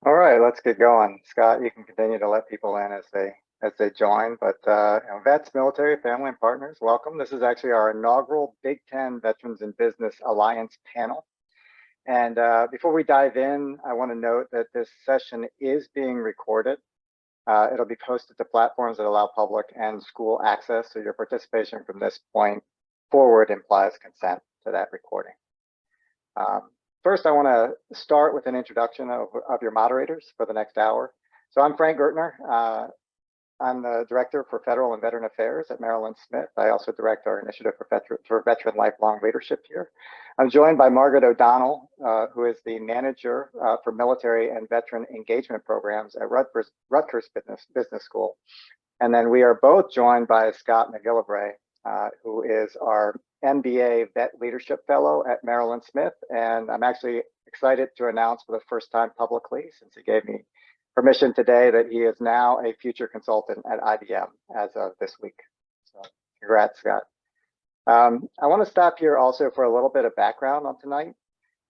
All right, let's get going. Scott, you can continue to let people in as they join. But vets, military, family, and partners, welcome. This is actually our inaugural Big Ten Veterans in Business Alliance panel. And before we dive in, I want to note that this session is being recorded. It'll be posted to platforms that allow public and school access. So your participation from this point forward implies consent to that recording. First, I want to start with an introduction of your moderators for the next hour. So I'm Frank Gertner. I'm the Director for Federal and Veteran Affairs at Maryland Smith. I also direct our initiative for veteran lifelong leadership here. I'm joined by Margaret O'Donnell, who is the Manager for Military and Veteran Engagement Programs at Rutgers Business School. And then we are both joined by Scott McGillivray, who is our MBA Vet Leadership Fellow at Maryland Smith. And I'm actually excited to announce for the first time publicly, since he gave me permission today, that he is now a future consultant at IBM as of this week. So congrats, Scott. I want to stop here also for a little bit of background on tonight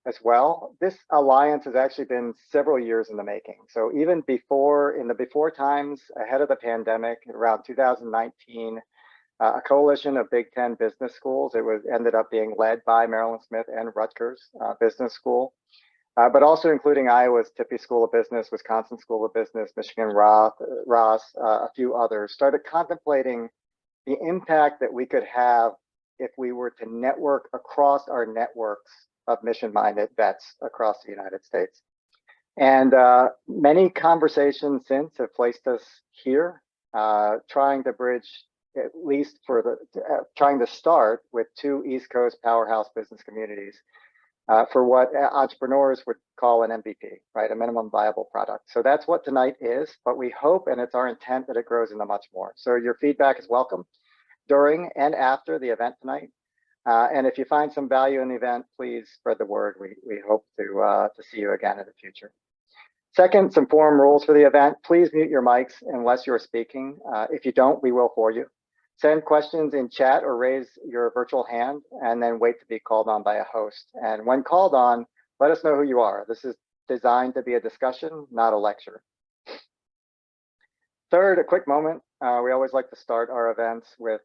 as well. This alliance has actually been several years in the making. So even in the before times, ahead of the pandemic, around 2019, a coalition of Big Ten business schools. It ended up being led by Maryland Smith and Rutgers Business School, but also including Iowa's Tippie School of Business, Wisconsin School of Business, Michigan Ross, a few others, started contemplating the impact that we could have if we were to network across our networks of mission-minded vets across the United States. And many conversations since have placed us here, trying to bridge, at least trying to start with two East Coast powerhouse business communities for what entrepreneurs would call an MVP, right? A minimum viable product. So that's what tonight is, but we hope, and it's our intent, that it grows into much more. So your feedback is welcome during and after the event tonight. And if you find some value in the event, please spread the word. We hope to see you again in the future. Second, some forum rules for the event. Please mute your mics unless you're speaking. If you don't, we will for you. Send questions in chat or raise your virtual hand, and then wait to be called on by a host. And when called on, let us know who you are. This is designed to be a discussion, not a lecture. Third, a quick moment. We always like to start our events with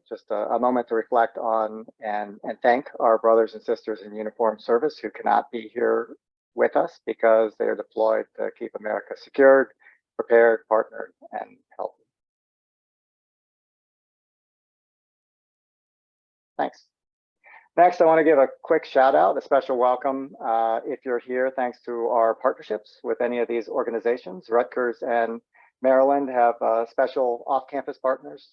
just a moment to reflect on and thank our brothers and sisters in uniformed service who cannot be here with us because they are deployed to keep America secured, prepared, partnered, and healthy. Thanks. Next, I want to give a quick shout out, a special welcome if you're here, thanks to our partnerships with any of these organizations. Rutgers and Maryland have special off-campus partners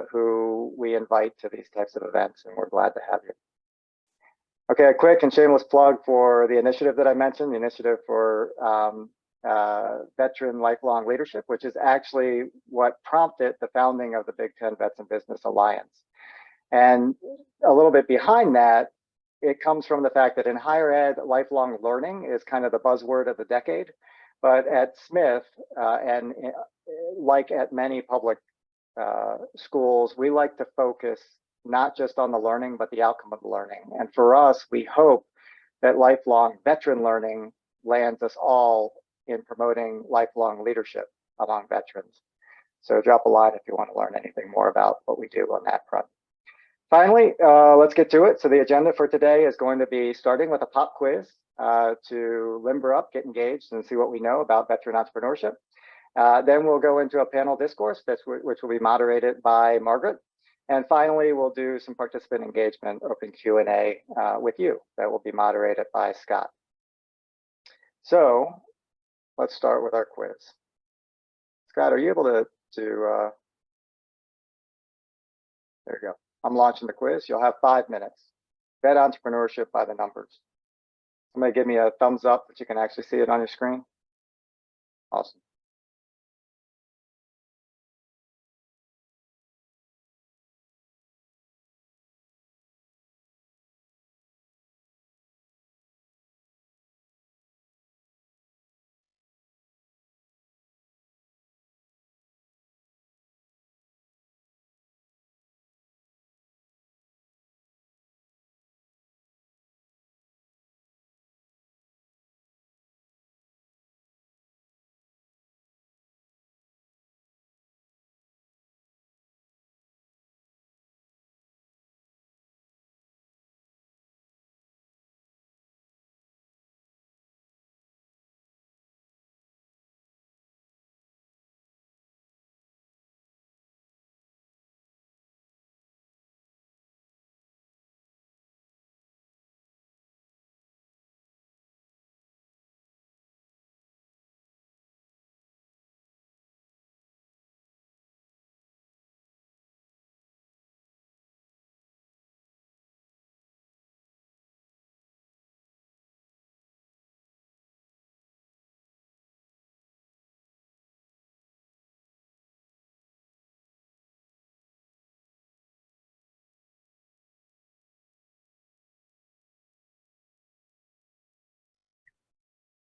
who we invite to these types of events, and we're glad to have you. Okay, a quick and shameless plug for the initiative that I mentioned, the initiative for veteran lifelong leadership, which is actually what prompted the founding of the Big Ten Vets in Business Alliance. And a little bit behind that, it comes from the fact that in higher ed, lifelong learning is kind of the buzzword of the decade. But at Smith, and like at many public schools, we like to focus not just on the learning, but the outcome of the learning. And for us, we hope that lifelong veteran learning lands us all in promoting lifelong leadership among veterans. So drop a line if you want to learn anything more about what we do on that front. Finally, let's get to it. So the agenda for today is going to be starting with a pop quiz to limber up, get engaged, and see what we know about veteran entrepreneurship. Then we'll go into a panel discourse, which will be moderated by Margaret. And finally, we'll do some participant engagement, open Q&A with you that will be moderated by Scott. So let's start with our quiz. Scott, are you able to there you go. I'm launching the quiz. You'll have 5 minutes. Vet entrepreneurship by the numbers. Somebody give me a thumbs up that you can actually see it on your screen. Awesome.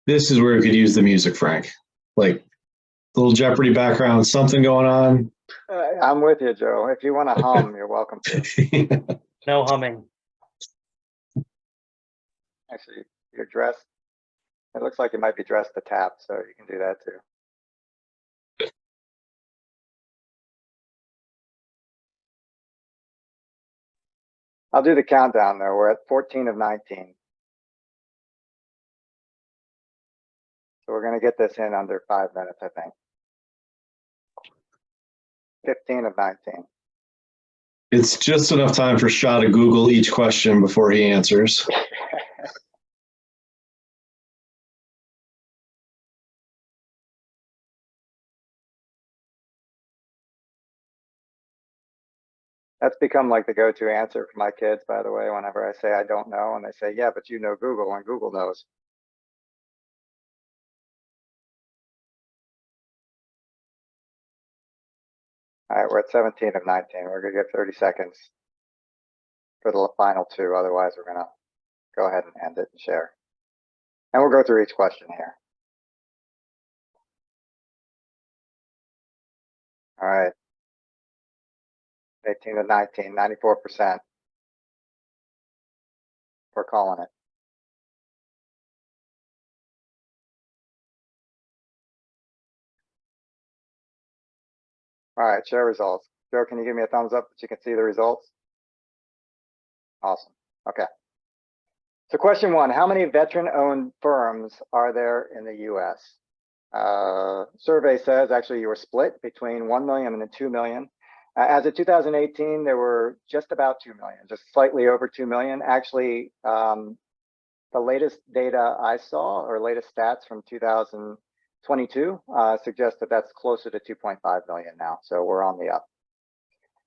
This is where we could use the music, Frank. Like little Jeopardy background, something going on. I'm with you, Joe. If you want to hum, you're welcome to. No humming. Actually, you're dressed. It looks like you might be dressed to tap, so you can do that too. I'll do the countdown though. We're at 14 of 19. So we're going to get this in under 5 minutes, I think. 15 of 19. It's just enough time for Shaw to Google each question before he answers. That's become like the go-to answer for my kids, by the way, whenever I say I don't know, and they say, yeah, but you know Google, and Google knows. All right, we're at 17 of 19. We're gonna get 30 seconds for the final two. Otherwise, we're gonna go ahead and end it and share. And we'll go through each question here. All right. 18 to 19, 94%. We're calling it. All right, share results. Joe, can you give me a thumbs up that you can see the results? Awesome. Okay. So question one, how many veteran-owned firms are there in the US? Survey says actually you were split between 1 million and 2 million. As of 2018, there were just about 2 million, just slightly over 2 million. Actually, the latest data I saw, or latest stats from 2022, suggest that that's closer to 2.5 million now. So we're on the up.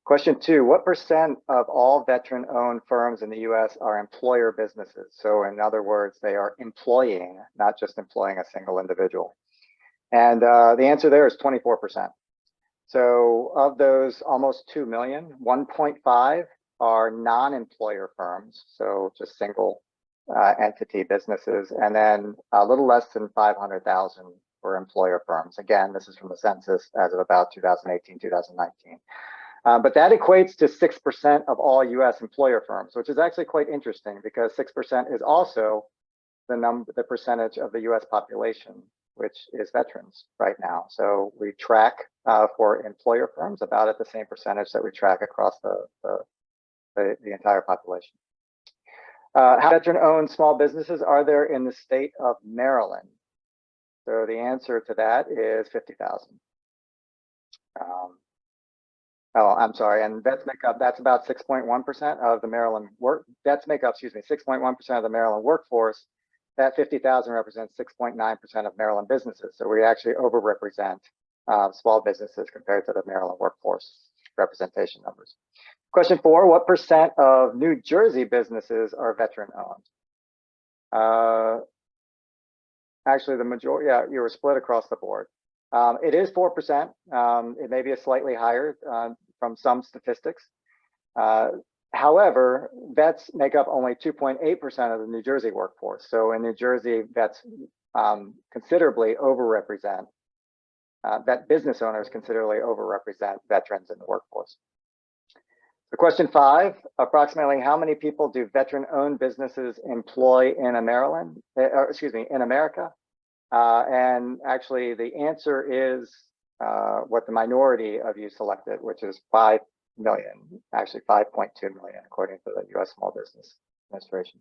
Question two, what percent of all veteran-owned firms in the US are employer businesses? So in other words, they are employing, not just employing a single individual. And the answer there is 24%. So of those almost 2 million, 1.5 are non-employer firms, so just single entity businesses, and then a little less than 500,000 were employer firms. Again, this is from the census as of about 2018, 2019. But that equates to 6% of all US employer firms, which is actually quite interesting because 6% is also the percentage of the US population, which is veterans right now. So we track for employer firms about at the same percentage that we track across the entire population. How veteran-owned small businesses are there in the state of Maryland? So the answer to that is 50,000. Oh, I'm sorry, and vets make up, that's about 6.1% of the Maryland vets make up, 6.1% of the Maryland workforce. That 50,000 represents 6.9% of Maryland businesses. So we actually overrepresent small businesses compared to the Maryland workforce representation numbers. Question four, what percent of New Jersey businesses are veteran-owned? Actually, the majority, yeah, you were split across the board. It is 4%. It may be a slightly higher from some statistics. However, vets make up only 2.8% of the New Jersey workforce. So in New Jersey, vets considerably overrepresent, vet business owners considerably overrepresent veterans in the workforce. So question five, approximately how many people do veteran-owned businesses employ in Maryland, in America? And actually the answer is what the minority of you selected, which is 5 million, actually 5.2 million, according to the US Small Business Administration.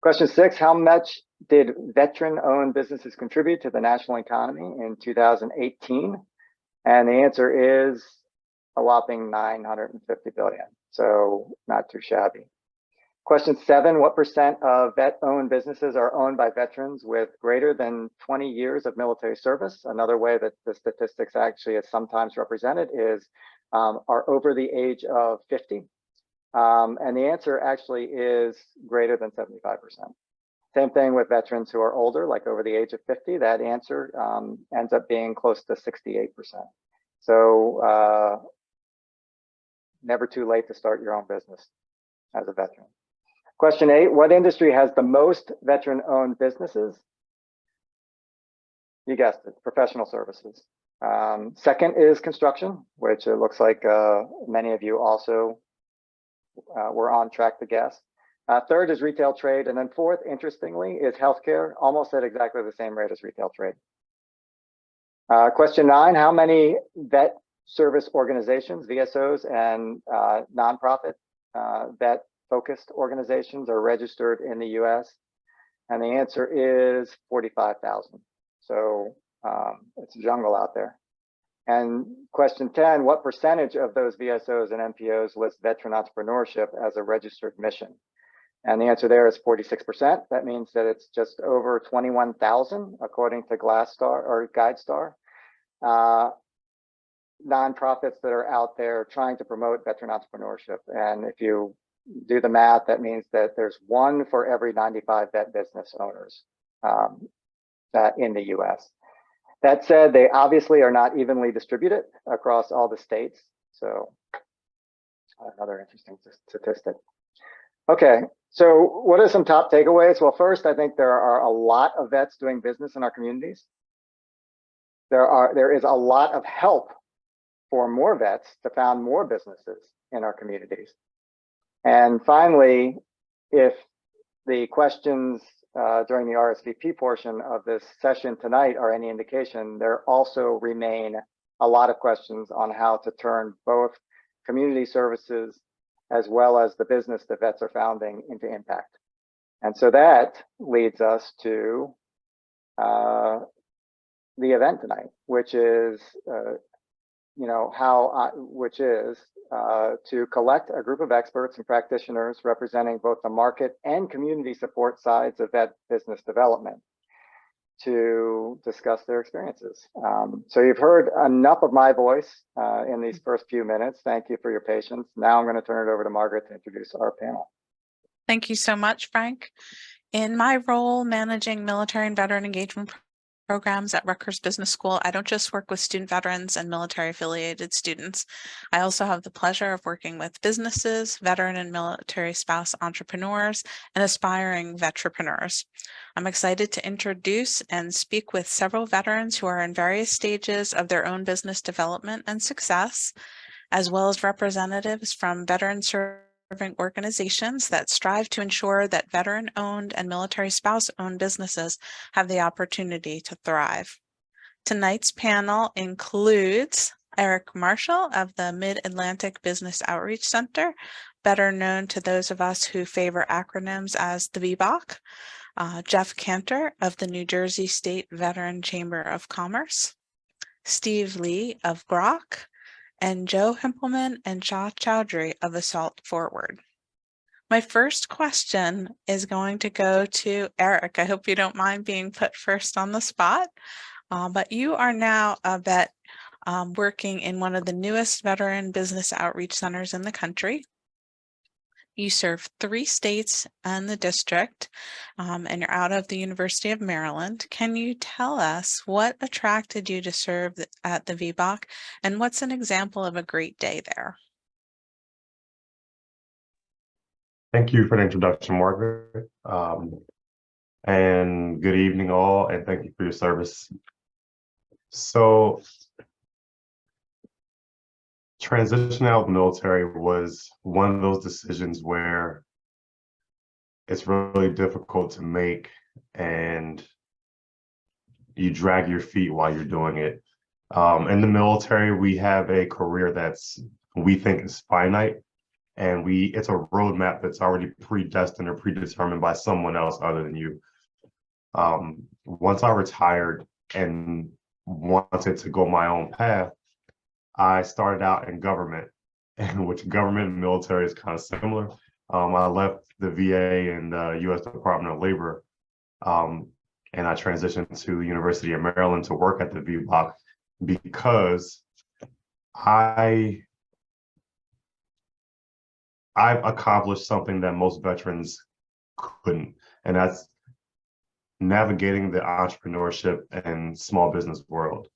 Question six, how much did veteran-owned businesses contribute to the national economy in 2018? And the answer is a whopping 950 billion, so not too shabby. Question seven, what percent of vet-owned businesses are owned by veterans with greater than 20 years of military service? Another way that the statistics actually is sometimes represented is are over the age of 50. And the answer actually is greater than 75%. Same thing with veterans who are older, like over the age of 50, that answer ends up being close to 68%. So never too late to start your own business as a veteran. Question eight, what industry has the most veteran-owned businesses? You guessed it, professional services. Second is construction, which it looks like many of you also were on track to guess. Third is retail trade. And then fourth, interestingly, is healthcare, almost at exactly the same rate as retail trade. Question 9, how many vet service organizations, VSOs, and nonprofit vet focused organizations are registered in the US? And the answer is 45,000. So it's a jungle out there. And question 10, what percentage of those VSOs and NPOs list veteran entrepreneurship as a registered mission? And the answer there is 46%. That means that it's just over 21,000, according to Glassdoor or GuideStar, nonprofits that are out there trying to promote veteran entrepreneurship. And if you do the math, that means that there's 1 for every 95 vet business owners in the US. That said, they obviously are not evenly distributed across all the states. So another interesting statistic. Okay, so what are some top takeaways? Well, first, I think there are a lot of vets doing business in our communities. There is a lot of help for more vets to found more businesses in our communities. And finally, if the questions during the RSVP portion of this session tonight are any indication, there also remain a lot of questions on how to turn both community services as well as the business that vets are founding into impact. And so that leads us to the event tonight, which is, to collect a group of experts and practitioners representing both the market and community support sides of vet business development to discuss their experiences. So you've heard enough of my voice in these first few minutes. Thank you for your patience. Now I'm going to turn it over to Margaret to introduce our panel. Thank you so much, Frank. In my role managing military and veteran engagement programs at Rutgers Business School, I don't just work with student veterans and military affiliated students. I also have the pleasure of working with businesses, veteran and military spouse entrepreneurs, and aspiring vetrepreneurs. I'm excited to introduce and speak with several veterans who are in various stages of their own business development and success, as well as representatives from veteran serving organizations that strive to ensure that veteran-owned and military spouse-owned businesses have the opportunity to thrive. Tonight's panel includes Eric Marshall of the Mid-Atlantic Business Outreach Center, better known to those of us who favor acronyms as the VBOC, Jeff Cantor of the New Jersey State Veteran Chamber of Commerce, Steve Lee of Grok, and Joe Himpelman and Shah Chowdhury of Assault Forward. My first question is going to go to Eric. I hope you don't mind being put first on the spot, but you are now a vet working in one of the newest veteran business outreach centers in the country. You serve 3 states and the district, and you're out of the University of Maryland. Can you tell us what attracted you to serve at the VBOC, and what's an example of a great day there? Thank you for the introduction, Margaret. And good evening all, and thank you for your service. So, transitioning out of the military was one of those decisions where it's really difficult to make and you drag your feet while you're doing it. In the military, we have a career we think is finite, and it's a roadmap that's already predestined or predetermined by someone else other than you. Once I retired and wanted to go my own path, I started out in government, which government and military is kind of similar. I left the VA and the U.S. Department of Labor, and I transitioned to the University of Maryland to work at the VBOC because I've accomplished something that most veterans couldn't, and that's navigating the entrepreneurship and small business world.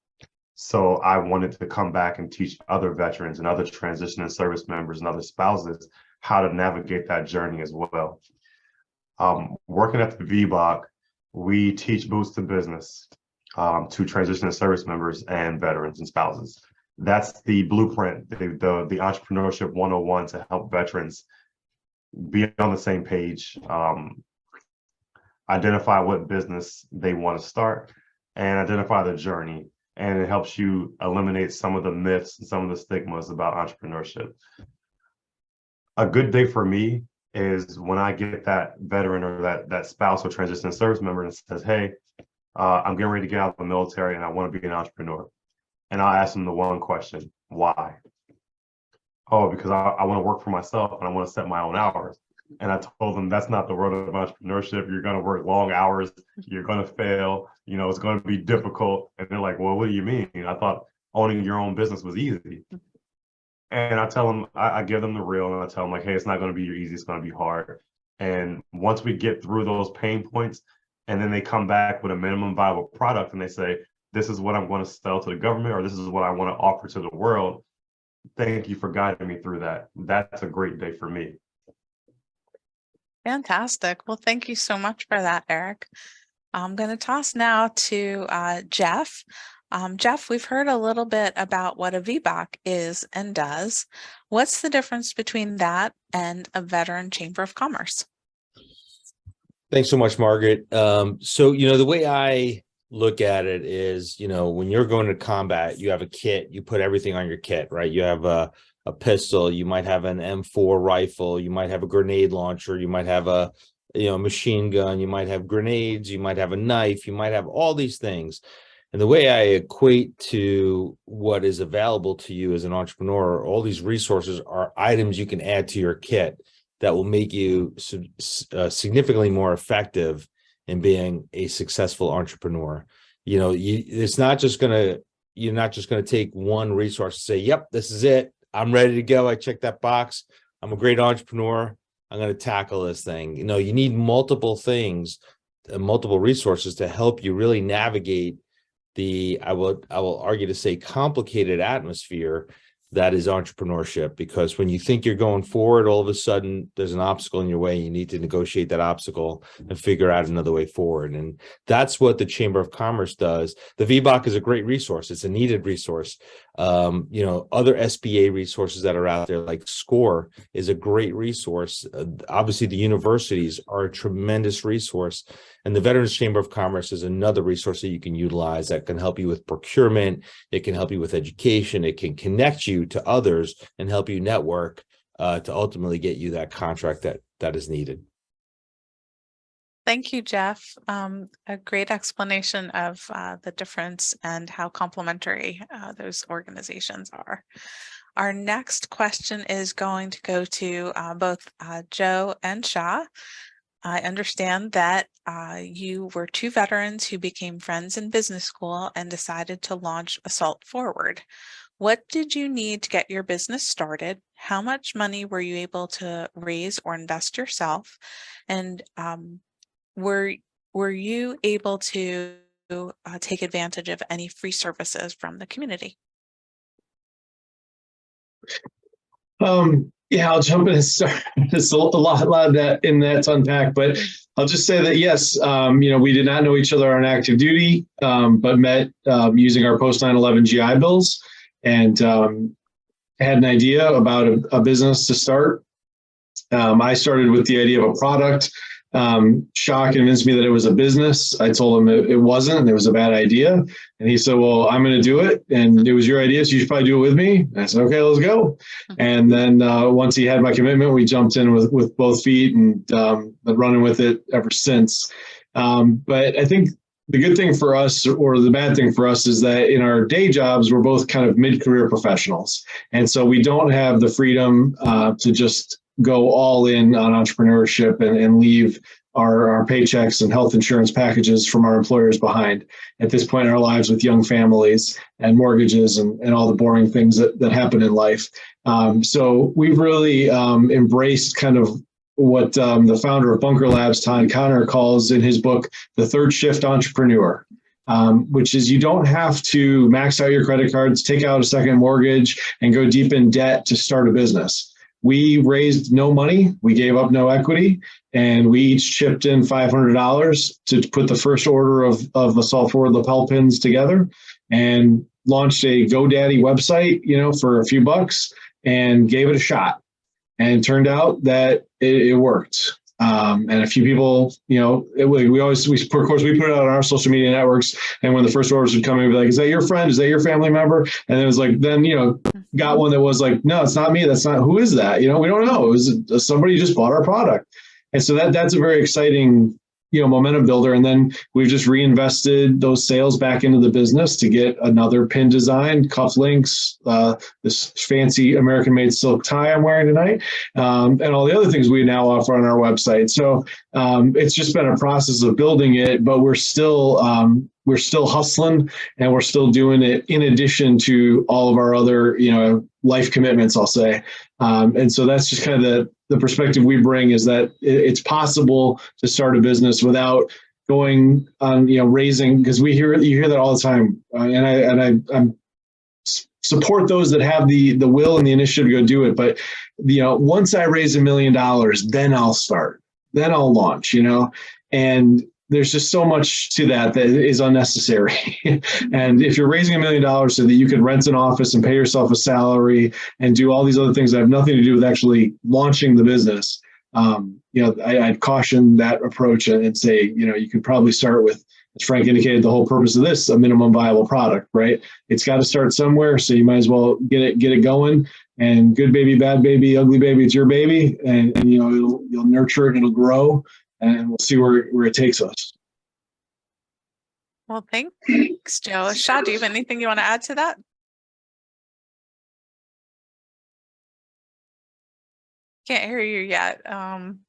So I wanted to come back and teach other veterans and other transition and service members and other spouses how to navigate that journey as well. Working at the VBOC, we teach Boots to Business. to transitioning service members and veterans and spouses. That's the blueprint, the entrepreneurship 101 to help veterans be on the same page, identify what business they want to start, and identify the journey. And it helps you eliminate some of the myths and some of the stigmas about entrepreneurship. A good day for me is when I get that veteran or that spouse or transitioning service member and says, hey, I'm getting ready to get out of the military and I want to be an entrepreneur. And I'll ask them the one question, why? Oh, because I want to work for myself and I want to set my own hours. And I told them that's not the world of entrepreneurship. You're going to work long hours. You're going to fail. You know, it's going to be difficult. And they're like, well, what do you mean? I thought owning your own business was easy. And I tell them, I give them the real, and I tell them like, hey, it's not going to be easy. It's going to be hard. And once we get through those pain points, and then they come back with a minimum viable product and they say, this is what I'm going to sell to the government, or this is what I want to offer to the world. Thank you for guiding me through that. That's a great day for me. Fantastic. Well, thank you so much for that, Eric. I'm going to toss now to Jeff. Jeff, we've heard a little bit about what a VBOC is and does. What's the difference between that and a veteran chamber of commerce? Thanks so much, Margaret. So, the way I look at it is, when you're going to combat, you have a kit, you put everything on your kit, right? You have a pistol, you might have an M4 rifle, you might have a grenade launcher, you might have a machine gun, you might have grenades, you might have a knife, you might have all these things. And the way I equate to what is available to you as an entrepreneur, all these resources are items you can add to your kit that will make you significantly more effective in being a successful entrepreneur. It's not just gonna, you're not just gonna take one resource and say, yep, this is it. I'm ready to go. I checked that box. I'm a great entrepreneur. I'm going to tackle this thing. You need multiple things, multiple resources to help you really navigate I will argue to say complicated atmosphere that is entrepreneurship. Because when you think you're going forward, all of a sudden there's an obstacle in your way. You need to negotiate that obstacle and figure out another way forward. And that's what the Chamber of Commerce does. The VBOC is a great resource. It's a needed resource. Other SBA resources that are out there, like SCORE, is a great resource. Obviously, the universities are a tremendous resource. And the Veterans Chamber of Commerce is another resource that you can utilize that can help you with procurement. It can help you with education. It can connect you to others and help you network to ultimately get you that contract that is needed. Thank you, Jeff. A great explanation of the difference and how complementary those organizations are. Our next question is going to go to both Joe and Shah. I understand that you were two veterans who became friends in business school and decided to launch Assault Forward. What did you need to get your business started? How much money were you able to raise or invest yourself? And were you able to take advantage of any free services from the community? Yeah, I'll jump in and start. There's a lot of that in that to unpack, but I'll just say that yes, we did not know each other on active duty, but met using our post 9/11 GI Bills, and had an idea about a business to start. I started with the idea of a product. Shah convinced me that it was a business. I told him it wasn't, and it was a bad idea. And he said, well, I'm going to do it. And it was your idea, so you should probably do it with me. And I said, okay, let's go. And then once he had my commitment, we jumped in with both feet and been running with it ever since. But I think the good thing for us, or the bad thing for us, is that in our day jobs, we're both kind of mid-career professionals. And so we don't have the freedom to just go all in on entrepreneurship and leave our paychecks and health insurance packages from our employers behind at this point in our lives with young families and mortgages and all the boring things that happen in life. So we've really embraced kind of what the founder of Bunker Labs, Todd Connor, calls in his book, The Third Shift Entrepreneur. Which is you don't have to max out your credit cards, take out a second mortgage, and go deep in debt to start a business. we raised no money. We gave up no equity, and we each chipped in $500 to put the first order of assault forward lapel pins together, and launched a GoDaddy website, for a few bucks, and gave it a shot. And it turned out that it worked. And a few people, we of course, we put it out on our social media networks. And when the first orders would come in, we'd be like, is that your friend? Is that your family member? And it was like, then, got one that was like, no, it's not me. That's not, who is that? We don't know. It was somebody who just bought our product. And so that's a very exciting, momentum builder. And then we've just reinvested those sales back into the business to get another pin design, cufflinks, this fancy American-made silk tie I'm wearing tonight, and all the other things we now offer on our website. So it's just been a process of building it, but we're still hustling, and we're still doing it in addition to all of our other, life commitments, I'll say. And so that's just kind of the perspective we bring, is that it's possible to start a business without going on, raising, because you hear that all the time. And I support those that have the will and the initiative to go do it. But, once I raise $1 million, then I'll start, then I'll launch, and there's just so much to that is unnecessary. And if you're raising $1 million so that you can rent an office and pay yourself a salary and do all these other things that have nothing to do with actually launching the business, I'd caution that approach and say, you could probably start with, as Frank indicated, the whole purpose of this, a minimum viable product, right? It's got to start somewhere, so you might as well get it going. And good baby, bad baby, ugly baby, it's your baby, and you'll nurture it, it'll grow, and we'll see where it takes us. Well, thanks, Joe. Shah, do you have anything you want to add to that? Can't hear you yet. Can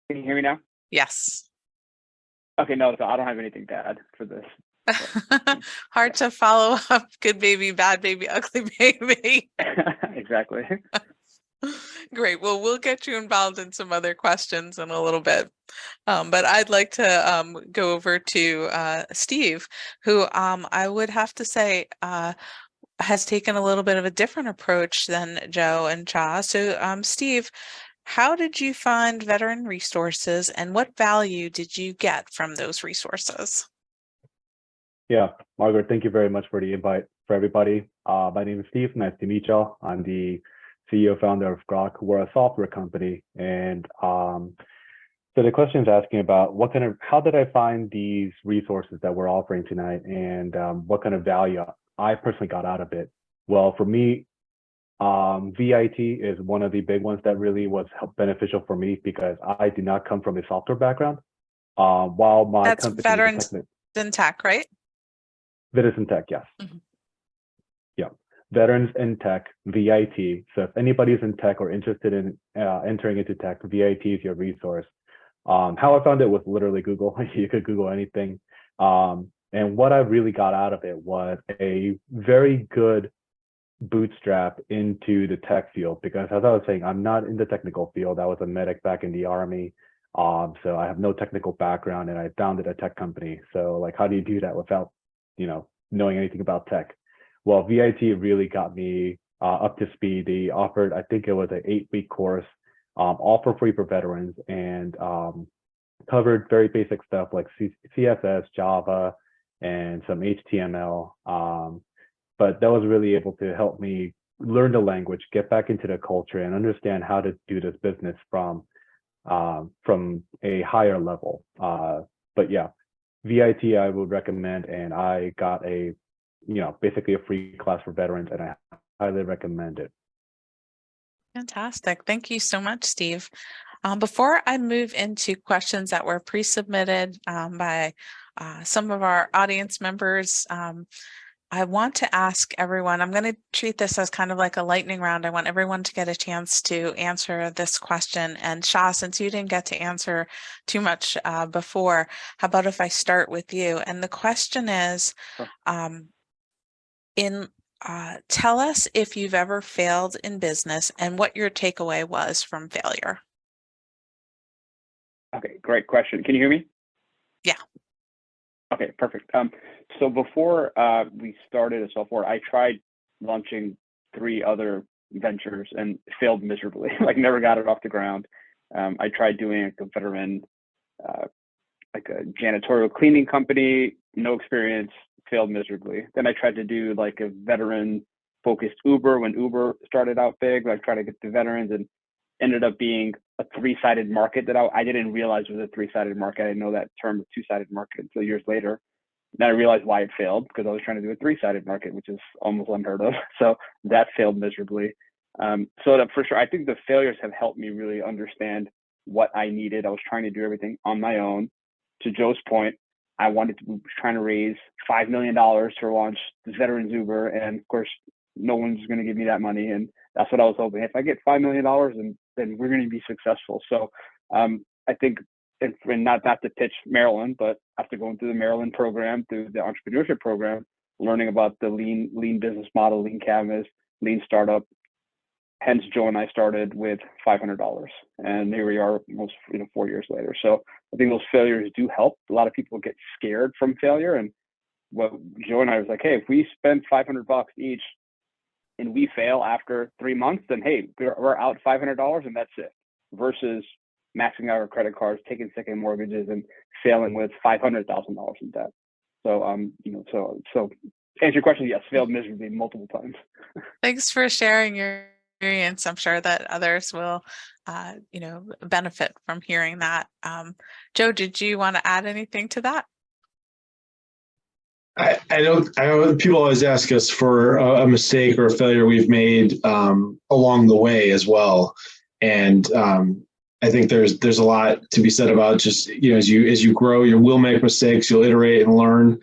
you hear me now? Yes. Okay, no, so I don't have anything to add for this. Hard to follow up. Good baby, bad baby, ugly baby. Exactly. Great. Well, we'll get you involved in some other questions in a little bit. But I'd like to go over to Steve, who I would have to say has taken a little bit of a different approach than Joe and Cha. So Steve, how did you find veteran resources, and what value did you get from those resources? Yeah, Margaret, thank you very much for the invite for everybody. My name is Steve. Nice to meet y'all. I'm the CEO founder of Grok. We're a software company. And so the question is asking about how did I find these resources that we're offering tonight, and what kind of value I personally got out of it? Well, for me, VIT is one of the big ones that really was beneficial for me, because I do not come from a software background. While my That's company Veterans in Tech, right? Veterans in Tech, yes. Mm-hmm. Yeah, Veterans in Tech, VIT. So if anybody's in tech or interested in entering into tech, VIT is your resource. How I found it was literally Google. You could Google anything. And what I really got out of it was a very good bootstrap into the tech field, because as I was saying, I'm not in the technical field. I was a medic back in the Army. So I have no technical background, and I founded a tech company. So like, how do you do that without, knowing anything about tech? Well, VIT really got me up to speed. They offered, I think it was an 8-week course, all for free for veterans, and covered very basic stuff like CSS, Java, and some HTML. But that was really able to help me learn the language, get back into the culture, and understand how to do this business from a higher level. But yeah, VIT I would recommend, and I got basically a free class for veterans, and I highly recommend it. Fantastic. Thank you so much, Steve. Before I move into questions that were pre-submitted by some of our audience members, I want to ask everyone, I'm going to treat this as kind of like a lightning round. I want everyone to get a chance to answer this question. And Shah, since you didn't get to answer too much before, how about if I start with you? And the question is, tell us if you've ever failed in business and what your takeaway was from failure. Okay, great question. Can you hear me? Yeah. Okay, perfect. So before we started as software, I tried launching 3 other ventures and failed miserably. Like never got it off the ground. I tried doing a veteran, like a janitorial cleaning company, no experience, failed miserably. Then I tried to do like a veteran focused Uber when Uber started out big, like trying to get the veterans, and ended up being a 3-sided market that I didn't realize was a 3-sided market. I didn't know that term of 2-sided market until years later. Then I realized why it failed, because I was trying to do a 3-sided market, which is almost unheard of. So that failed miserably. So that for sure, I think the failures have helped me really understand what I needed. I was trying to do everything on my own. To Joe's point, I was trying to raise $5 million to launch the Veterans Uber. And of course, no one's going to give me that money. And that's what I was hoping. If I get $5 million, then we're going to be successful. So I think, and not to pitch Maryland, but after going through the Maryland program, through the entrepreneurship program, learning about the lean business model, lean canvas, lean startup. Hence, Joe and I started with $500, and here we are almost 4 years later. So I think those failures do help. A lot of people get scared from failure, and what Joe and I was like, hey, if we spend $500 each and we fail after 3 months, then hey, we're out $500 and that's it. Versus maxing out our credit cards, taking second mortgages, and failing with $500,000 in debt. So so to answer your question, yes, failed miserably multiple times. Thanks for sharing your experience. I'm sure that others will, benefit from hearing that. Joe, did you want to add anything to that? I know people always ask us for a mistake or a failure we've made along the way as well. And I think there's a lot to be said about just, as you grow, you will make mistakes, you'll iterate and learn.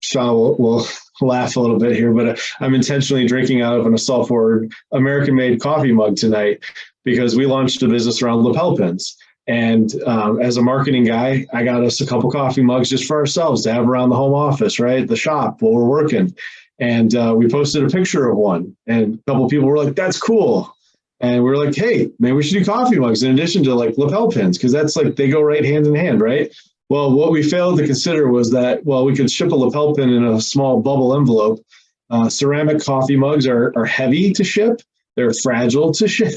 Sean will laugh a little bit here, but I'm intentionally drinking out of an Assault Forward American-made coffee mug tonight because we launched a business around lapel pins. And as a marketing guy, I got us a couple coffee mugs just for ourselves to have around the home office, right? The shop while we're working. And we posted a picture of one, and a couple of people were like, that's cool. And we were like, hey, maybe we should do coffee mugs in addition to like lapel pins, because that's like, they go right hand in hand, right? Well, what we failed to consider was that, we could ship a lapel pin in a small bubble envelope. Ceramic coffee mugs are heavy to ship. They're fragile to ship.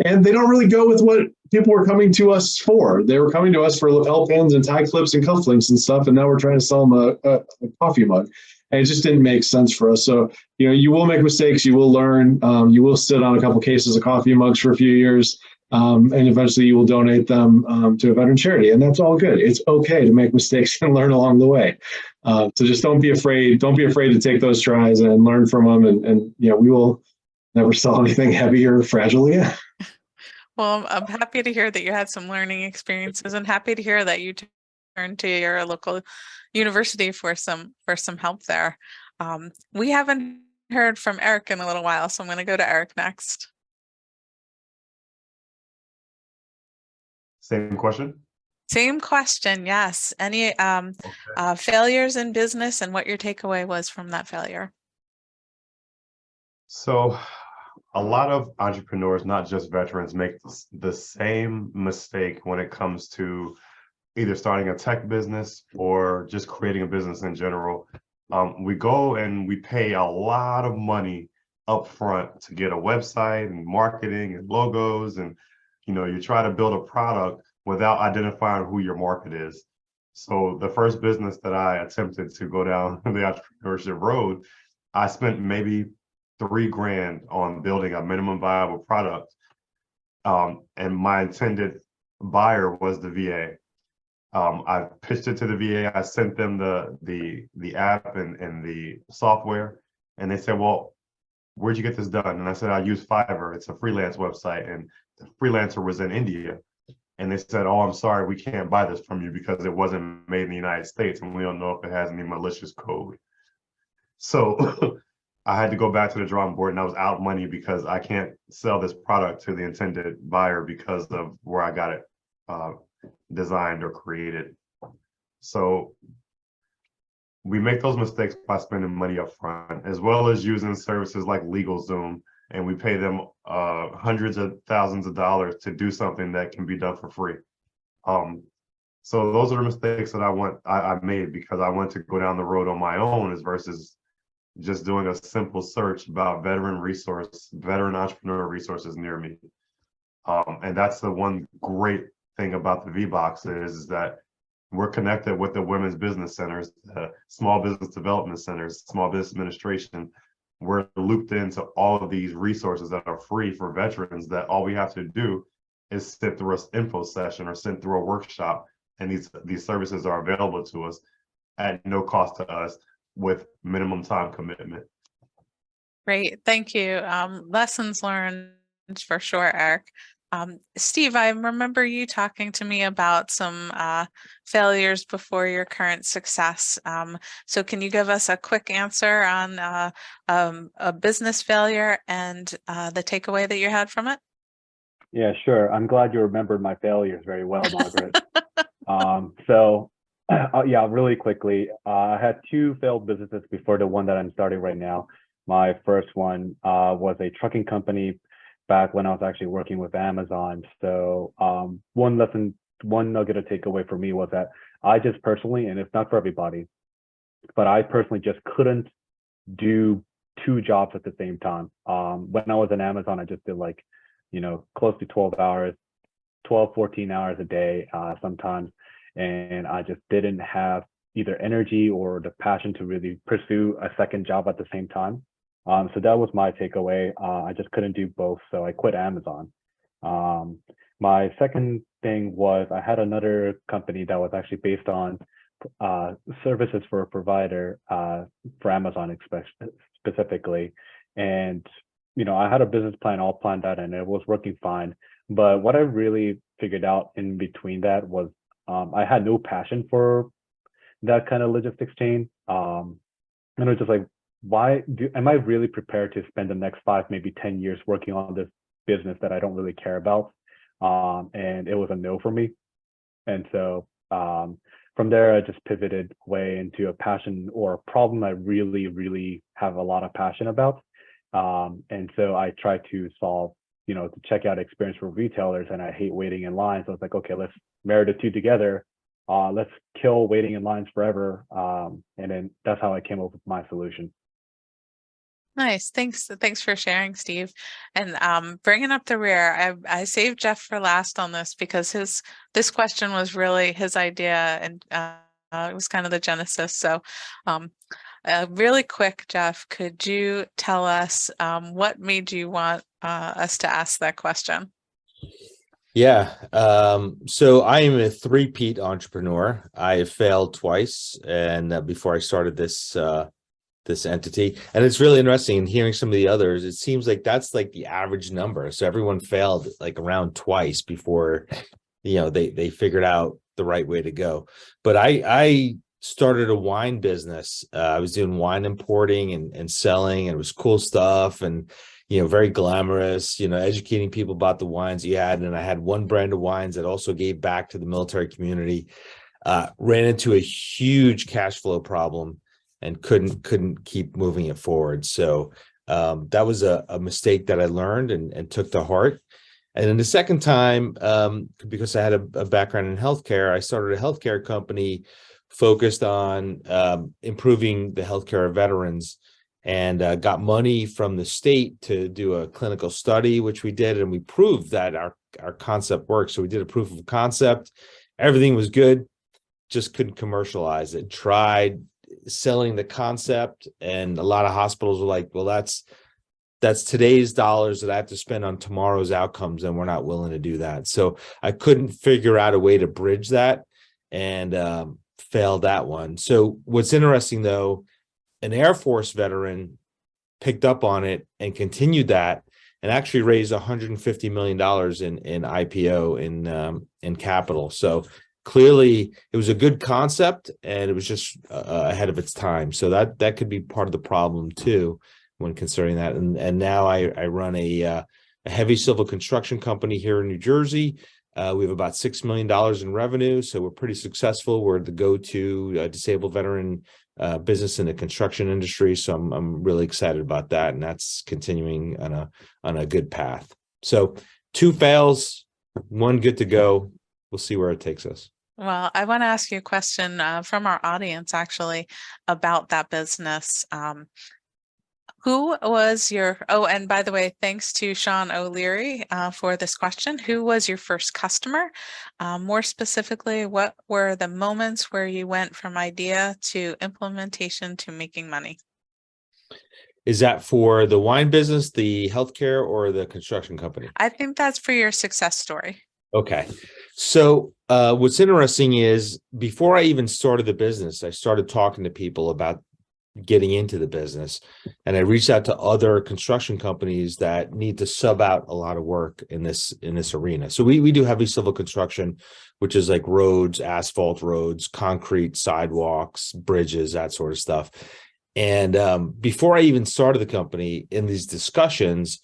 And they don't really go with what people were coming to us for. They were coming to us for lapel pins and tie clips and cufflinks and stuff. And now we're trying to sell them a coffee mug. And it just didn't make sense for us. So, you will make mistakes. You will learn. You will sit on a couple cases of coffee mugs for a few years. And eventually you will donate them to a veteran charity. And that's all good. It's okay to make mistakes and learn along the way. So just don't be afraid. Don't be afraid to take those tries and learn from them. And we will never sell anything heavy or fragile again. Well, I'm happy to hear that you had some learning experiences, and happy to hear that you turned to your local university for some help there. We haven't heard from Eric in a little while, so I'm going to go to Eric next. Same question? Same question, yes. Any failures in business and what your takeaway was from that failure? So a lot of entrepreneurs, not just veterans, make the same mistake when it comes to either starting a tech business or just creating a business in general. We go and we pay a lot of money up front to get a website and marketing and logos, and you try to build a product without identifying who your market is. So the first business that I attempted to go down the entrepreneurship road, I spent maybe $3,000 on building a minimum viable product. And my intended buyer was the VA. I pitched it to the VA. I sent them the app and the software, and they said, well, where'd you get this done? And I said, I use Fiverr. It's a freelance website, and the freelancer was in India. And they said, oh, I'm sorry, we can't buy this from you because it wasn't made in the United States, and we don't know if it has any malicious code. So I had to go back to the drawing board, and I was out money because I can't sell this product to the intended buyer because of where I got it designed or created. So we make those mistakes by spending money up front, as well as using services like LegalZoom, and we pay them hundreds of thousands of dollars to do something that can be done for free. So those are the mistakes that I made because I went to go down the road on my own as versus just doing a simple search about veteran entrepreneur resources near me. And that's the one great thing about the V-Box is that we're connected with the women's business centers, small business development centers, small business administration. We're looped into all of these resources that are free for veterans that all we have to do is sit through an info session or sit through a workshop. And these services are available to us at no cost to us with minimum time commitment. Great, thank you. Lessons learned for sure, Eric. Steve, I remember you talking to me about some failures before your current success. So can you give us a quick answer on a business failure and the takeaway that you had from it? Yeah, sure. I'm glad you remembered my failures very well, Margaret. Yeah, really quickly, I had 2 failed businesses before the one that I'm starting right now. My first one was a trucking company back when I was actually working with Amazon. So one nugget to take away for me was that I just personally, and it's not for everybody, but I personally just couldn't do 2 jobs at the same time. When I was in Amazon, I just did like, close to 12 hours, 12, 14 hours a day sometimes. And I just didn't have either energy or the passion to really pursue a second job at the same time. So that was my takeaway. I just couldn't do both, so I quit Amazon. My second thing was I had another company that was actually based on services for a provider for Amazon specifically. And, I had a business plan all planned out and it was working fine. But what I really figured out in between that was I had no passion for that kind of logistics chain. And it was just like, am I really prepared to spend the next 5, maybe 10 years working on this business that I don't really care about? And it was a no for me. And so from there, I just pivoted away into a passion or a problem I really, really have a lot of passion about. And so I tried to solve, the checkout experience for retailers, and I hate waiting in line. So it's like, okay, let's marry the 2 together. Let's kill waiting in lines forever. And then that's how I came up with my solution. Nice. Thanks for sharing, Steve. And bringing up the rear, I saved Jeff for last on this because this question was really his idea, and it was kind of the genesis. So really quick, Jeff, could you tell us what made you want us to ask that question? Yeah. So I am a 3-peat entrepreneur. I have failed twice, and before I started this entity, and it's really interesting in hearing some of the others. It seems like that's like the average number. So everyone failed like around twice before, they figured out the right way to go. But I started a wine business. I was doing wine importing and selling, and it was cool stuff and, very glamorous, educating people about the wines you had. And I had one brand of wines that also gave back to the military community. Ran into a huge cash flow problem and couldn't keep moving it forward. So that was a mistake that I learned and took to heart. And then the second time, because I had a background in healthcare, I started a healthcare company focused on improving the healthcare of veterans, and got money from the state to do a clinical study, which we did, and we proved that our concept works. So we did a proof of concept. Everything was good, just couldn't commercialize it. Tried selling the concept, and a lot of hospitals were like, well, that's today's dollars that I have to spend on tomorrow's outcomes, and we're not willing to do that. So I couldn't figure out a way to bridge that, and failed that one. So what's interesting though, an Air Force veteran picked up on it and continued that, and actually raised $150 million in IPO in capital. So clearly it was a good concept, and it was just ahead of its time. So that could be part of the problem too when considering that. And now I run a heavy civil construction company here in New Jersey. We have about $6 million in revenue, so we're pretty successful. We're the go-to disabled veteran business in the construction industry. So I'm really excited about that, and that's continuing on a good path. So 2 fails, 1 good to go. We'll see where it takes us. Well, I want to ask you a question from our audience actually about that business. Who was your, oh, and by the way, thanks to Sean O'Leary for this question. Who was your first customer? More specifically, what were the moments where you went from idea to implementation to making money? Is that for the wine business, the healthcare, or the construction company? I think that's for your success story. Okay. So what's interesting is before I even started the business, I started talking to people about getting into the business. And I reached out to other construction companies that need to sub out a lot of work in this arena. So we do heavy civil construction, which is like roads, asphalt roads, concrete, sidewalks, bridges, that sort of stuff. And before I even started the company, in these discussions,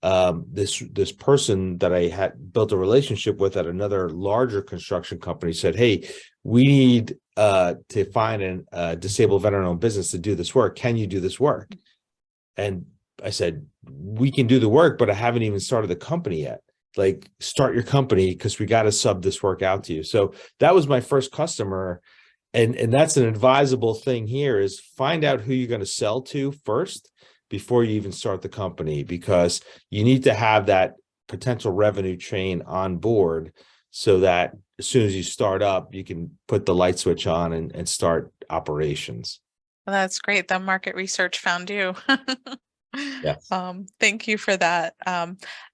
this person that I had built a relationship with at another larger construction company said, "Hey, we need to find a disabled veteran-owned business to do this work. Can you do this work?" And I said, "We can do the work, but I haven't even started the company yet. Like, start your company because we got to sub this work out to you." So that was my first customer. And that's an advisable thing here is find out who you're going to sell to first before you even start the company, because you need to have that potential revenue chain on board so that as soon as you start up, you can put the light switch on and start operations. Well, that's great. The market research found you. Yes. Thank you for that.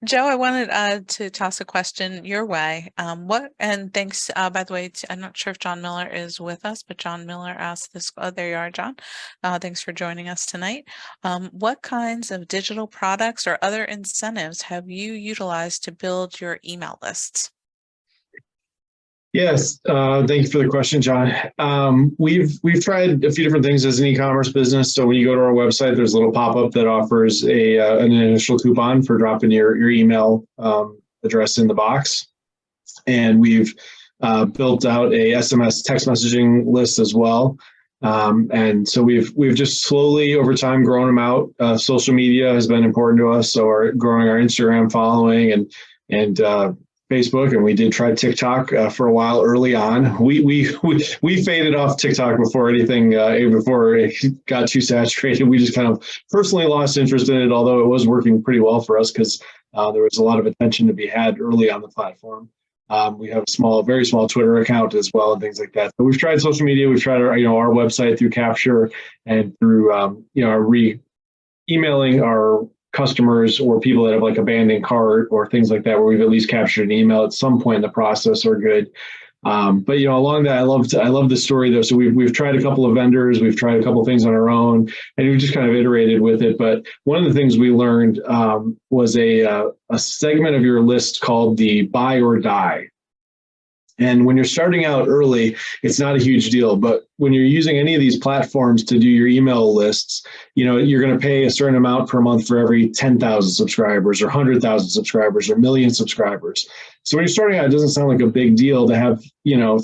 Joe, I wanted to toss a question your way. And thanks, by the way, I'm not sure if John Miller is with us, but John Miller asked this. Oh, there you are, John. Thanks for joining us tonight. What kinds of digital products or other incentives have you utilized to build your email lists? Yes, thank you for the question, John. We've tried a few different things as an e-commerce business. So when you go to our website, there's a little pop-up that offers an initial coupon for dropping your email address in the box. And we've built out a SMS text messaging list as well. And so we've just slowly over time grown them out. Social media has been important to us, so growing our Instagram following and Facebook, and we did try TikTok for a while early on. We faded off TikTok before anything, before it got too saturated. We just kind of personally lost interest in it, although it was working pretty well for us because there was a lot of attention to be had early on the platform. We have a very small Twitter account as well and things like that. So we've tried social media. We've tried our website through Capture and through our emailing our customers or people that have like abandoned cart or things like that, where we've at least captured an email at some point in the process are good. But along that, I love the story though. So we've tried a couple of vendors, we've tried a couple of things on our own, and we've just kind of iterated with it. But one of the things we learned was a segment of your list called the buy or die. And when you're starting out early, it's not a huge deal. But when you're using any of these platforms to do your email lists, you're going to pay a certain amount per month for every 10,000 subscribers or 100,000 subscribers or million subscribers. So when you're starting out, it doesn't sound like a big deal to have,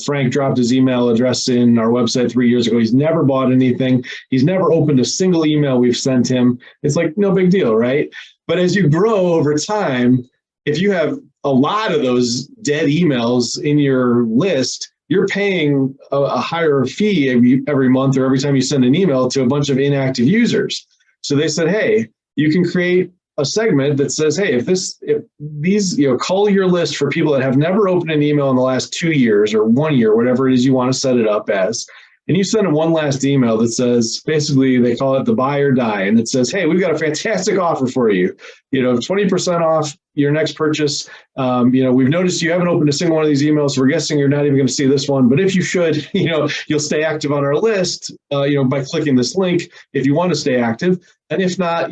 Frank dropped his email address in our website 3 years ago. He's never bought anything. He's never opened a single email we've sent him. It's like, no big deal, right? But as you grow over time, if you have a lot of those dead emails in your list, you're paying a higher fee every month or every time you send an email to a bunch of inactive users. So they said, hey, you can create a segment that says, hey, if these, cull your list for people that have never opened an email in the last 2 years or 1 year, whatever it is you want to set it up as. And you send them one last email that says, basically, they call it the buy or die. And it says, hey, we've got a fantastic offer for you. 20% off your next purchase. We've noticed you haven't opened a single one of these emails. So we're guessing you're not even going to see this one. But if you should, you'll stay active on our list, by clicking this link if you want to stay active. And if not,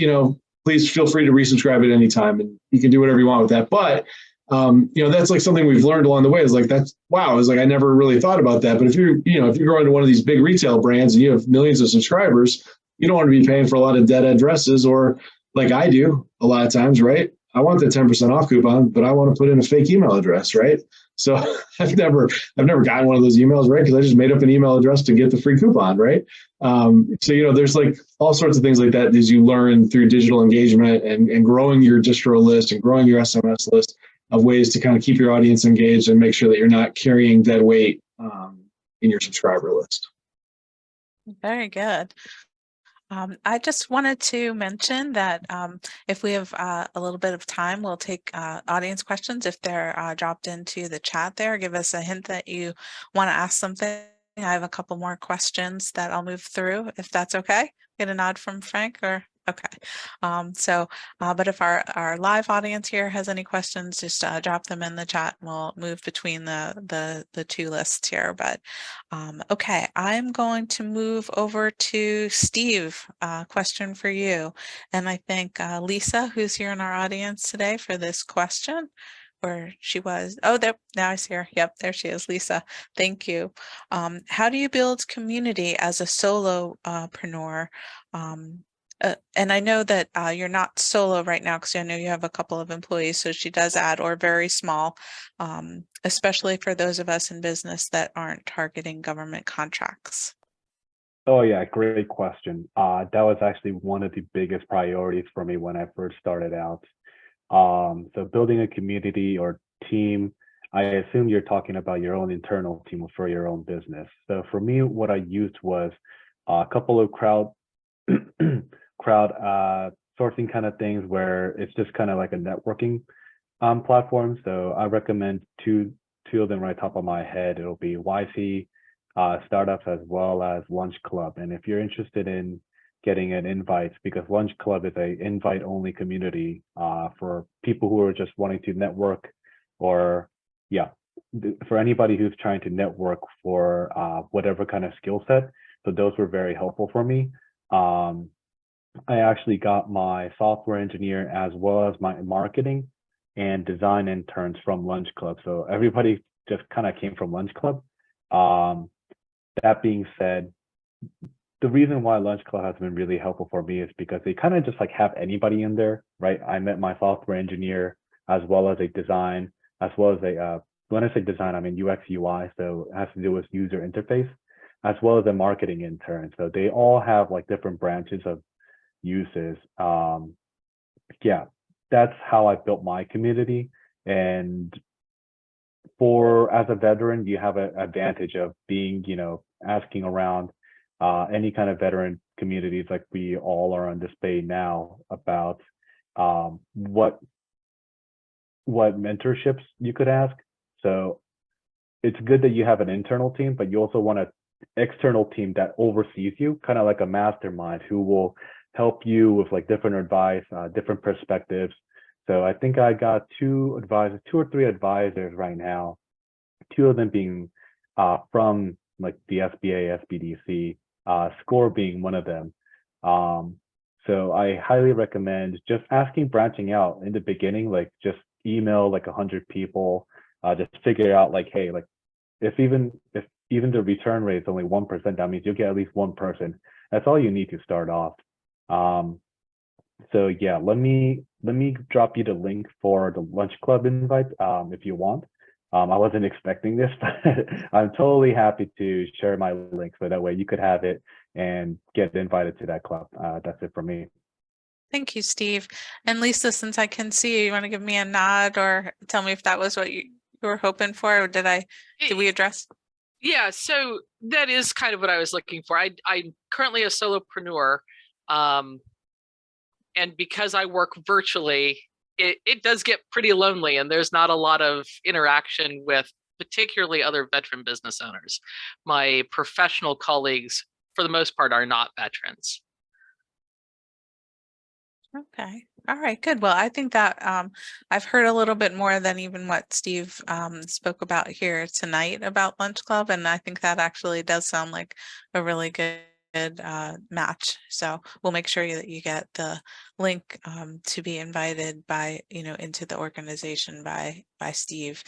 please feel free to resubscribe at any time. And you can do whatever you want with that. But that's like something we've learned along the way is like, that's wow. It's like, I never really thought about that. But if you're going to one of these big retail brands and you have millions of subscribers, you don't want to be paying for a lot of dead addresses, or like I do a lot of times, right? I want the 10% off coupon, but I want to put in a fake email address, right? So I've never gotten one of those emails, right? Because I just made up an email address to get the free coupon, right? So there's like all sorts of things like that as you learn through digital engagement and growing your distro list and growing your SMS list of ways to kind of keep your audience engaged and make sure that you're not carrying dead weight in your subscriber list. Very good. I just wanted to mention that if we have a little bit of time, we'll take audience questions. If they're dropped into the chat there, give us a hint that you want to ask something. I have a couple more questions that I'll move through, if that's okay. Get a nod from Frank or okay. But if our live audience here has any questions, just drop them in the chat and we'll move between the two lists here. But okay, I'm going to move over to Steve. Question for you. And I think Lisa, who's here in our audience today for this question, or she was, oh, there, now I see her. Yep, there she is, Lisa. Thank you. How do you build community as a solopreneur? And I know that you're not solo right now because I know you have a couple of employees, so she does add, or very small, especially for those of us in business that aren't targeting government contracts. Oh yeah, great question. That was actually one of the biggest priorities for me when I first started out. So building a community or team, I assume you're talking about your own internal team for your own business. So for me, what I used was a couple of crowd sourcing kind of things where it's just kind of like a networking platform. So I recommend two of them right top of my head. It'll be YC startups as well as Lunch Club. And if you're interested in getting an invite, because Lunch Club is a invite only community for people who are just wanting to network, or for anybody who's trying to network for whatever kind of skill set. So those were very helpful for me. I actually got my software engineer as well as my marketing and design interns from Lunch Club. So everybody just kind of came from Lunch Club. That being said, the reason why Lunch Club has been really helpful for me is because they kind of just like have anybody in there, right? I met my software engineer as well as a design, as well as a, when I say design, I mean UX UI. So it has to do with user interface, as well as a marketing intern. So they all have like different branches of uses. Yeah, that's how I built my community. And as a veteran, you have an advantage of being, asking around any kind of veteran communities like we all are on display now about what mentorships you could ask. So it's good that you have an internal team, but you also want an external team that oversees you, kind of like a mastermind who will help you with like different advice, different perspectives. So I think I got two or three advisors right now, two of them being from like the SBA, SBDC, SCORE being one of them. So I highly recommend just branching out in the beginning, like just email like 100 people, just figure out like, hey, like if even the return rate is only 1%, that means you'll get at least one person. That's all you need to start off. So yeah, let me drop you the link for the Lunch Club invite if you want. I wasn't expecting this, but I'm totally happy to share my link so that way you could have it and get invited to that club. That's it for me. Thank you, Steve. And Lisa, since I can see you want to give me a nod or tell me if that was what you were hoping for, or did we address? Yeah, so that is kind of what I was looking for. I'm currently a solopreneur, and because I work virtually, it does get pretty lonely, and there's not a lot of interaction with particularly other veteran business owners. My professional colleagues, for the most part, are not veterans. Okay. All right, good. Well, I think that I've heard a little bit more than even what Steve spoke about here tonight about Lunch Club. And I think that actually does sound like a really good match. So we'll make sure that you get the link to be invited into the organization by Steve.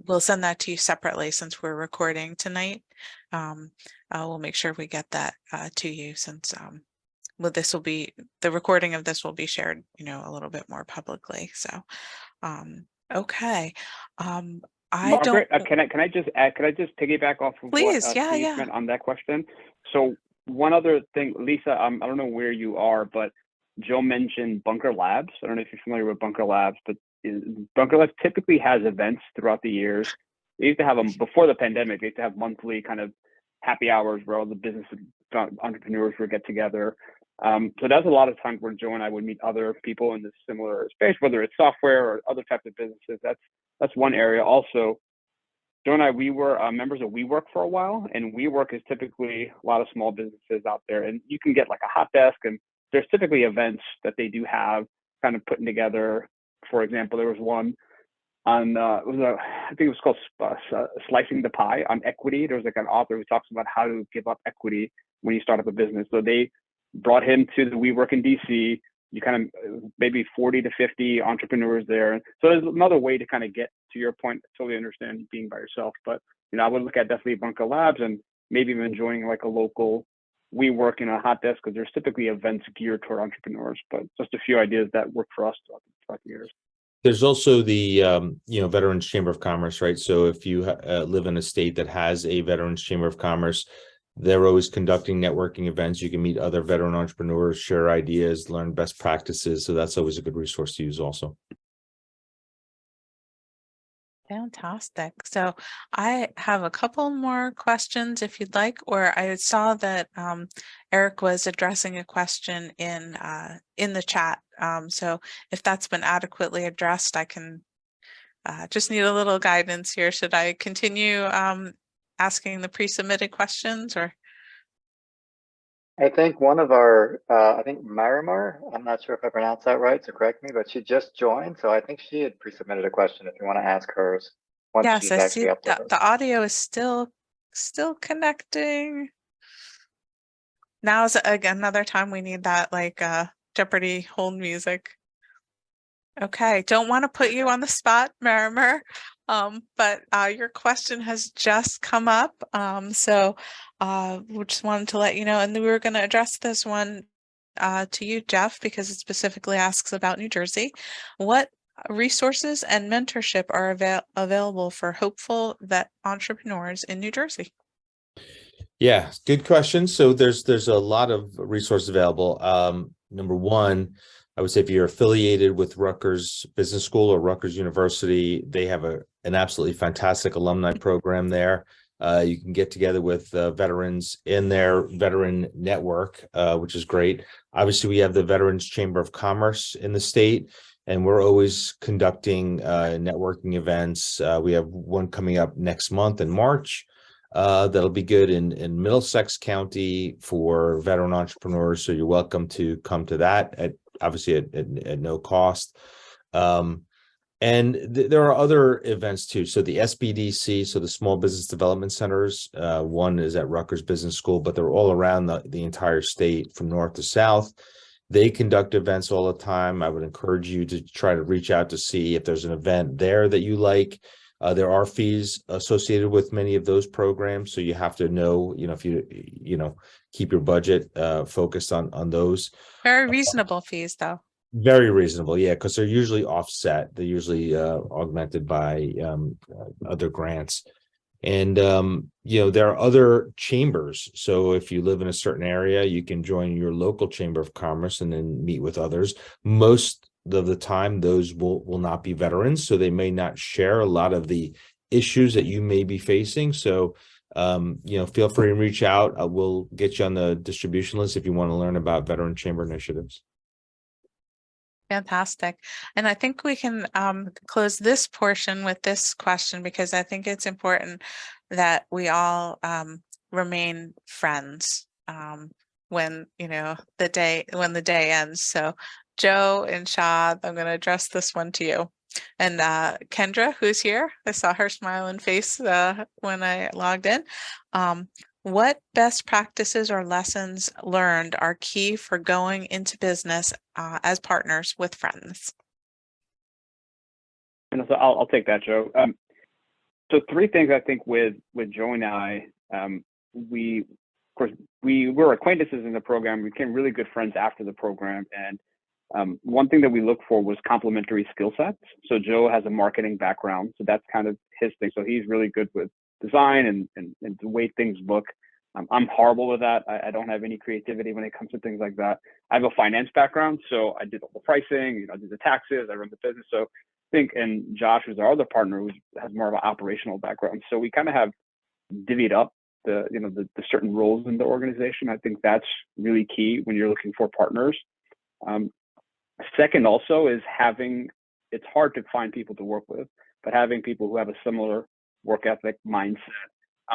We'll send that to you separately since we're recording tonight. We'll make sure we get that to you since the recording of this will be shared, a little bit more publicly. So, okay. Margaret, can I just piggyback off of Please, what yeah. Steve meant on that question? So one other thing, Lisa, I don't know where you are, but Joe mentioned Bunker Labs. I don't know if you're familiar with Bunker Labs, but Bunker Labs typically has events throughout the years. They used to have them before the pandemic. They used to have monthly kind of happy hours where all the business entrepreneurs would get together. So that's a lot of times where Joe and I would meet other people in this similar space, whether it's software or other types of businesses. That's one area. Also, Joe and I, we were members of WeWork for a while, and WeWork is typically a lot of small businesses out there, and you can get like a hot desk, and there's typically events that they do have kind of putting together. For example, there was one on I think it was called Slicing the Pie on equity. There was like an author who talks about how to give up equity when you start up a business. So they brought him to the WeWork in DC. You kind of maybe 40 to 50 entrepreneurs there. So there's another way to kind of get to your point. I totally understand being by yourself, but I would look at definitely Bunker Labs and maybe even joining like a local WeWork in a hot desk, because there's typically events geared toward entrepreneurs. But just a few ideas that work for us throughout the years. There's also the Veterans Chamber of Commerce, right? So if you live in a state that has a Veterans Chamber of Commerce, they're always conducting networking events. You can meet other veteran entrepreneurs, share ideas, learn best practices. So that's always a good resource to use also. Fantastic. So I have a couple more questions if you'd like, or I saw that Eric was addressing a question in the chat. So if that's been adequately addressed, I can just need a little guidance here. Should I continue asking the pre-submitted questions, or? I think one of our, I think Marimar, I'm not sure if I pronounced that right, so correct me, but she just joined. So I think she had pre-submitted a question if you want to ask hers. Once Yes, she's I see actually up with us. the audio is still connecting. Now is another time we need that like Jeopardy hold music. Okay, don't want to put you on the spot, Marimar, but your question has just come up. So we just wanted to let you know, and we were going to address this one to you, Jeff, because it specifically asks about New Jersey. What resources and mentorship are available for hopeful vet entrepreneurs in New Jersey? Yeah, good question. So there's a lot of resources available. Number one, I would say if you're affiliated with Rutgers Business School or Rutgers University, they have an absolutely fantastic alumni program there. You can get together with veterans in their veteran network, which is great. Obviously, we have the Veterans Chamber of Commerce in the state, and we're always conducting networking events. We have one coming up next month in March. That'll be good in Middlesex County for veteran entrepreneurs. So you're welcome to come to that obviously at no cost. And there are other events too. So the SBDC, so the Small Business Development Centers, one is at Rutgers Business School, but they're all around the entire state from north to south. They conduct events all the time. I would encourage you to try to reach out to see if there's an event there that you like. There are fees associated with many of those programs, so you have to know, if you keep your budget focused on those. Very reasonable fees, though. Very reasonable, yeah, because they're usually offset. They're usually augmented by other grants. And, there are other chambers. So if you live in a certain area, you can join your local chamber of commerce and then meet with others. Most of the time, those will not be veterans, so they may not share a lot of the issues that you may be facing. So, feel free to reach out. We'll get you on the distribution list if you want to learn about veteran chamber initiatives. Fantastic. And I think we can close this portion with this question, because I think it's important that we all remain friends when the day ends. So Joe and Shad, I'm going to address this one to you. And Kendra, who's here, I saw her smiling face when I logged in. What best practices or lessons learned are key for going into business as partners with friends? And so I'll take that, Joe. So three things I think with Joe and I, we were acquaintances in the program. We became really good friends after the program. And one thing that we look for was complementary skill sets. So Joe has a marketing background, so that's kind of his thing. So he's really good with design and the way things look. I'm horrible with that. I don't have any creativity when it comes to things like that. I have a finance background, so I did all the pricing, I did the taxes, I run the business. So think, and Josh, who's our other partner, who has more of an operational background. So we kind of have divvied up the certain roles in the organization. I think that's really key when you're looking for partners. Second, also, is it's hard to find people to work with, but having people who have a similar work ethic mindset.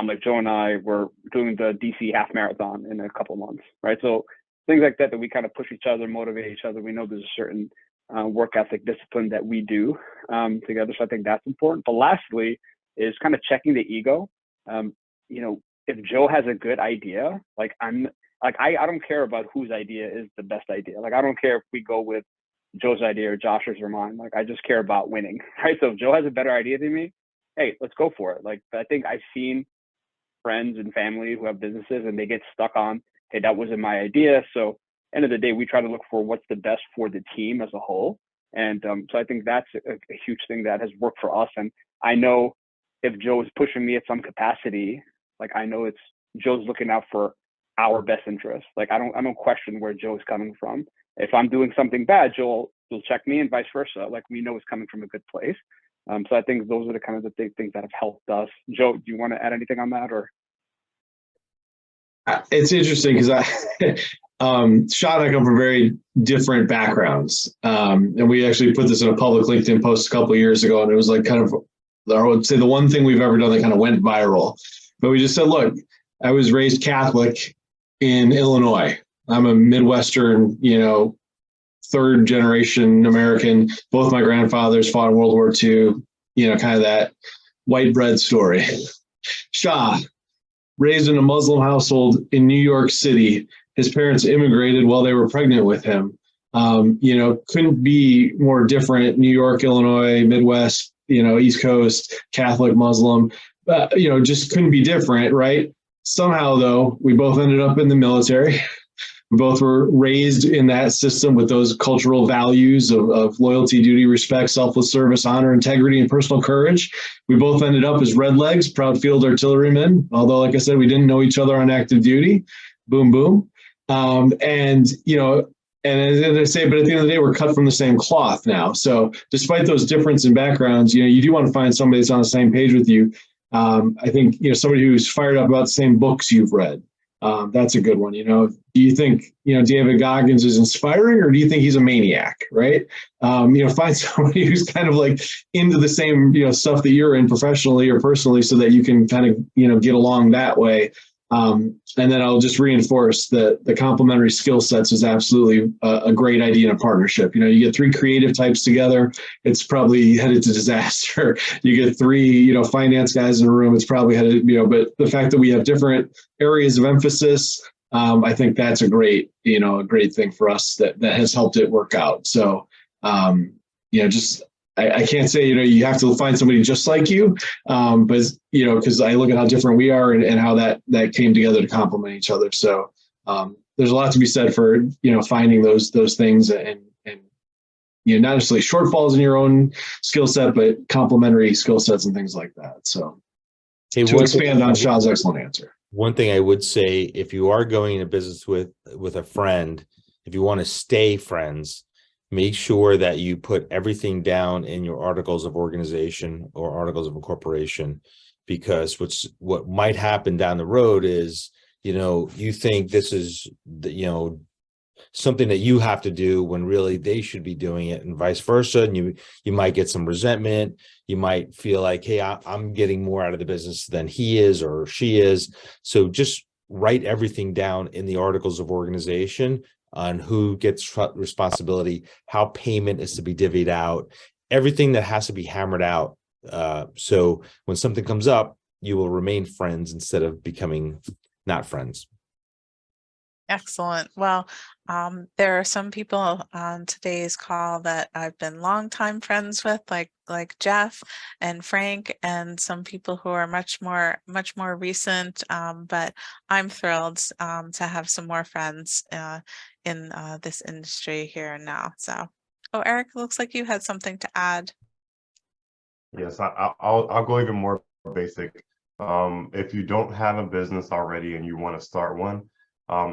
Like Joe and I were doing the DC half marathon in a couple months, right? So things like that we kind of push each other, motivate each other. We know there's a certain work ethic discipline that we do together. So I think that's important. But lastly is kind of checking the ego. If Joe has a good idea, I don't care about whose idea is the best idea. Like, I don't care if we go with Joe's idea or Josh's or mine. Like, I just care about winning, right? So if Joe has a better idea than me, hey, let's go for it. Like, I think I've seen friends and family who have businesses and they get stuck on, hey, that wasn't my idea. So end of the day, we try to look for what's the best for the team as a whole. And so I think that's a huge thing that has worked for us. And I know if Joe is pushing me at some capacity, like, I know it's Joe's looking out for our best interest. Like, I don't question where Joe's coming from. If I'm doing something bad, Joe will check me, and vice versa. Like, we know it's coming from a good place. So I think those are the kind of the big things that have helped us. Joe, do you want to add anything on that, or? It's interesting because Sean and I come from very different backgrounds. And we actually put this in a public LinkedIn post a couple of years ago, and it was like kind of, I would say, the one thing we've ever done that kind of went viral. But we just said, look, I was raised Catholic in Illinois. I'm a Midwestern, third generation American. Both my grandfathers fought in World War II, kind of that white bread story. Shah, raised in a Muslim household in New York City. His parents immigrated while they were pregnant with him. Couldn't be more different. New York, Illinois, Midwest, East Coast, Catholic, Muslim, just couldn't be different, right? Somehow, though, we both ended up in the military. We both were raised in that system with those cultural values of loyalty, duty, respect, selfless service, honor, integrity, and personal courage. We both ended up as Redlegs, proud field artillerymen. Although, like I said, we didn't know each other on active duty. Boom, boom. And as I say, but at the end of the day, we're cut from the same cloth now. So despite those differences in backgrounds, you do want to find somebody that's on the same page with you. I think, somebody who's fired up about the same books you've read. That's a good one. Do you think, David Goggins is inspiring, or do you think he's a maniac, right? Find somebody who's kind of like into the same, stuff that you're in professionally or personally, so that you can kind of, get along that way. And then I'll just reinforce that the complementary skill sets is absolutely a great idea in a partnership. You get three creative types together, it's probably headed to disaster. You get three, finance guys in a room, it's probably headed, but the fact that we have different areas of emphasis, I think that's a great thing for us that has helped it work out. So, I can't say, you have to find somebody just like you, but, because I look at how different we are and how that came together to complement each other. So there's a lot to be said for, finding those things and not necessarily shortfalls in your own skill set, but complementary skill sets and things like that. So to expand on Shah's excellent answer. One thing I would say, if you are going into business with a friend, if you want to stay friends, make sure that you put everything down in your articles of organization or articles of incorporation, because what might happen down the road is, you think this is, something that you have to do when really they should be doing it, and vice versa. And you might get some resentment. You might feel like, hey, I'm getting more out of the business than he is or she is. So just write everything down in the articles of organization on who gets responsibility, how payment is to be divvied out, everything that has to be hammered out. So when something comes up, you will remain friends instead of becoming not friends. Excellent. Well, there are some people on today's call that I've been longtime friends with, like Jeff and Frank, and some people who are much more recent. But I'm thrilled to have some more friends in this industry here and now. So, Eric, it looks like you had something to add. Yes, I'll go even more basic. If you don't have a business already and you want to start one,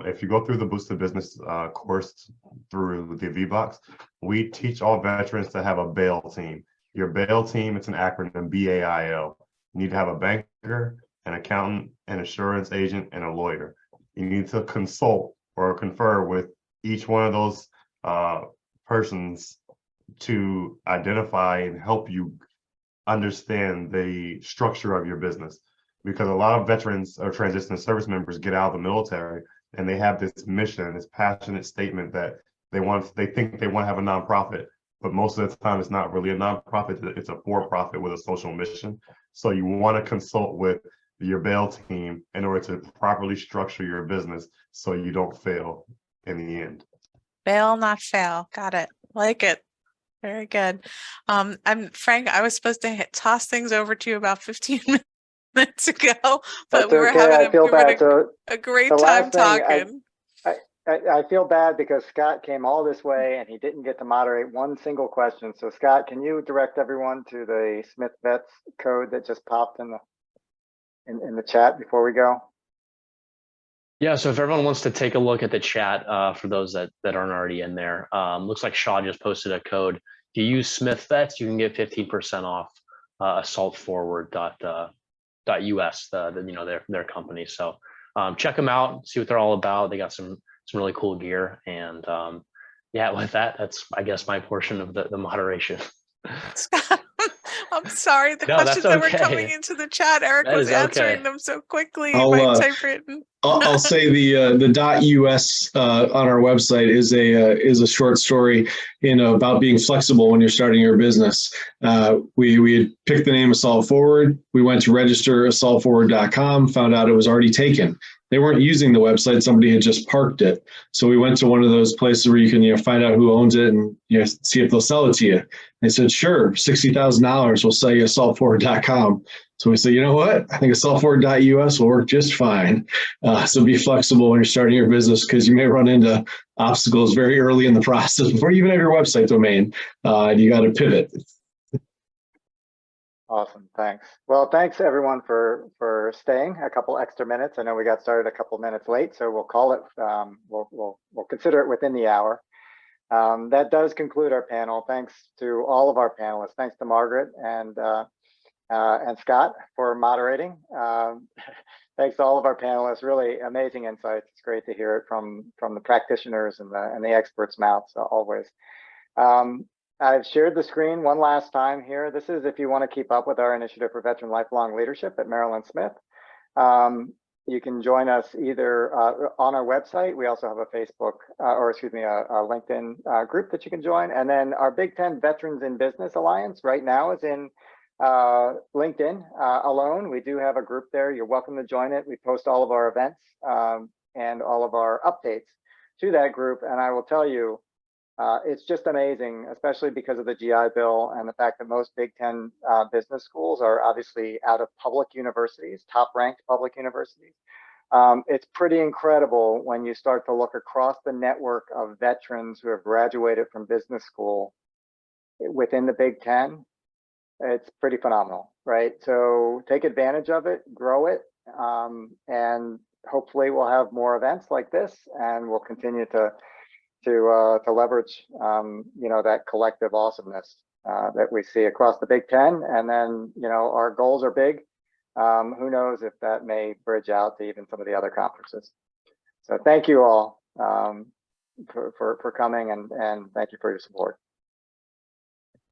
if you go through the Boosted Business course through the VBox, we teach all veterans to have a bail team. Your bail team, it's an acronym, BAIL. You need to have a banker, an accountant, an insurance agent, and a lawyer. You need to consult or confer with each one of those persons to identify and help you understand the structure of your business. Because a lot of veterans or transition service members get out of the military and they have this mission, this passionate statement that they think they want to have a nonprofit, but most of the time it's not really a nonprofit, it's a for-profit with a social mission. So you want to consult with your bail team in order to properly structure your business so you don't fail in the end. Fail, not fail. Got it. Like it. Very good. I'm Frank, I was supposed to toss things over to you about 15 minutes ago, but That's we were okay. having I feel bad. So a great the time last thing talking. I feel bad because Scott came all this way and he didn't get to moderate one single question. So Scott, can you direct everyone to the Smith Vets code that just popped in the chat before we go? Yeah, so if everyone wants to take a look at the chat, for those that aren't already in there, looks like Shaw just posted a code. If you use Smith Vets, you can get 15% off assaultforward.us, their company. So check them out, see what they're all about. They got some really cool gear, and yeah, with that, that's I guess my portion of the moderation. Scott, I'm sorry. The No, questions that's that were coming okay. into the chat, Eric That was is answering okay. them so quickly. I'll, My typewritten. I'll say the .us on our website is a short story about being flexible when you're starting your business. We had picked the name Assault Forward. We went to register assaultforward.com, found out it was already taken. They weren't using the website. Somebody had just parked it. So we went to one of those places where you can find out who owns it and see if they'll sell it to you. They said, sure, $60,000 we'll sell you assaultforward.com. So we said, you know what? I think assaultforward.us will work just fine. So be flexible when you're starting your business because you may run into obstacles very early in the process before you even have your website domain. And you got to pivot. Awesome, thanks. Well, thanks everyone for staying a couple extra minutes. I know we got started a couple minutes late, so we'll call it. We'll consider it within the hour. That does conclude our panel. Thanks to all of our panelists. Thanks to Margaret and Scott for moderating. Thanks to all of our panelists. Really amazing insights. It's great to hear it from the practitioners and the experts' mouths always. I've shared the screen one last time here. This is if you want to keep up with our initiative for veteran lifelong leadership at Maryland Smith. You can join us either on our website. We also have a Facebook, a LinkedIn group that you can join. And then our Big Ten Veterans in Business Alliance right now is in LinkedIn alone. We do have a group there. You're welcome to join it. We post all of our events and all of our updates to that group. And I will tell you, it's just amazing, especially because of the GI Bill and the fact that most Big Ten business schools are obviously out of public universities, top-ranked public universities. It's pretty incredible when you start to look across the network of veterans who have graduated from business school within the Big Ten. It's pretty phenomenal, right? So take advantage of it, grow it, and hopefully we'll have more events like this, and we'll continue to leverage, that collective awesomeness that we see across the Big Ten. And then, our goals are big. Who knows if that may bridge out to even some of the other conferences. So thank you all for coming, and thank you for your support.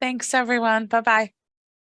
Thanks, everyone. Bye-bye.